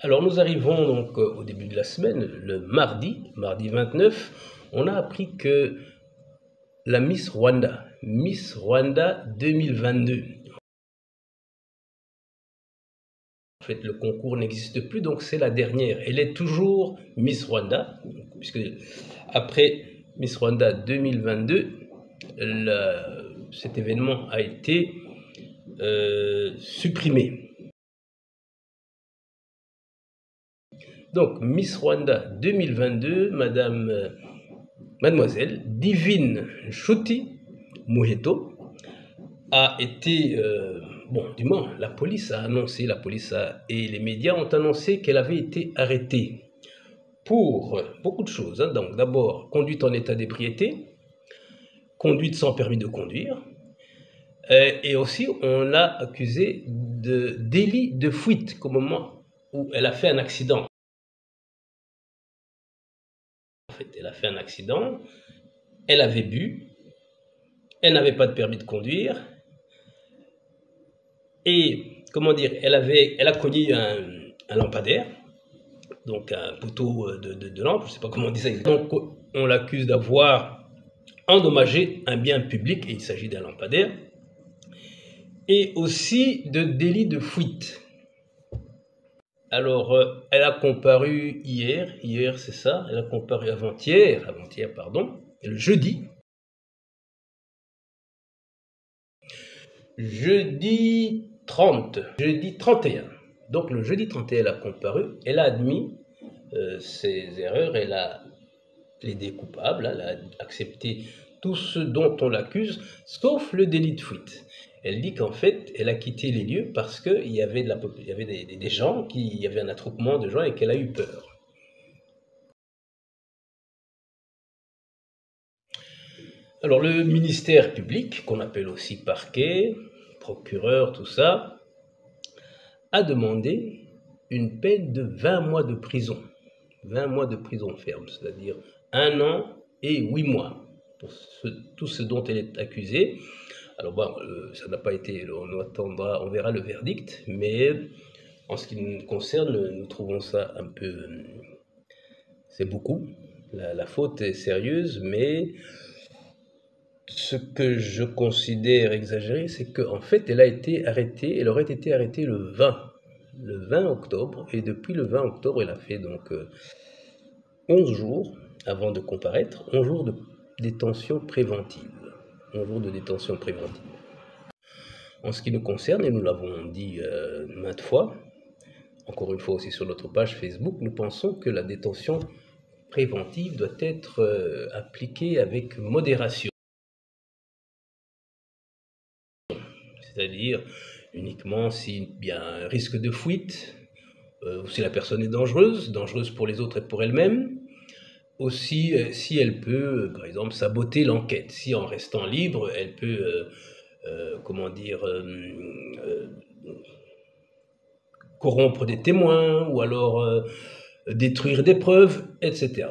Alors nous arrivons donc au début de la semaine, le mardi 29, on a appris que la Miss Rwanda 2022, en fait le concours n'existe plus, donc c'est la dernière. Elle est toujours Miss Rwanda, puisque après Miss Rwanda 2022, cet événement a été supprimé. Donc, Miss Rwanda 2022, mademoiselle Divine Nshuti Muheto a été, du moins, la police a annoncé, et les médias ont annoncé qu'elle avait été arrêtée pour beaucoup de choses. Donc, d'abord, conduite en état d'ébriété, conduite sans permis de conduire, et aussi, on l'a accusée de délit de fuite au moment où elle a fait un accident. Elle a fait un accident, elle avait bu, elle n'avait pas de permis de conduire, et, elle a cogné un lampadaire, donc un poteau de lampe, je ne sais pas comment on dit ça. Donc, on l'accuse d'avoir endommagé un bien public, et il s'agit d'un lampadaire, et aussi de délit de fuite. Alors, elle a comparu hier c'est ça, elle a comparu avant-hier, le jeudi 31. Donc le jeudi 31, elle a comparu, elle a admis ses erreurs, elle a plaidé coupable, elle a accepté tout ce dont on l'accuse, sauf le délit de fuite. Elle dit qu'en fait, elle a quitté les lieux parce qu'il y avait, des gens, il y avait un attroupement de gens et qu'elle a eu peur. Alors le ministère public, qu'on appelle aussi parquet, procureur, tout ça, a demandé une peine de 20 mois de prison. 20 mois de prison ferme, c'est-à-dire 1 an et 8 mois pour tout ce dont elle est accusée. Alors bon, ça n'a pas été, on verra le verdict, mais en ce qui nous concerne, nous trouvons ça un peu, c'est beaucoup. La faute est sérieuse, mais ce que je considère exagéré, c'est qu'en fait, elle aurait été arrêtée le 20 octobre, et depuis le 20 octobre, elle a fait donc 11 jours avant de comparaître, 11 jours de détention préventive. 11 jours de détention préventive. En ce qui nous concerne, et nous l'avons dit maintes fois, encore une fois aussi sur notre page Facebook, nous pensons que la détention préventive doit être appliquée avec modération. C'est-à-dire uniquement s'il y a un risque de fuite, ou si la personne est dangereuse pour les autres et pour elle-même, aussi si elle peut, par exemple, saboter l'enquête, si en restant libre, elle peut, corrompre des témoins, ou alors détruire des preuves, etc.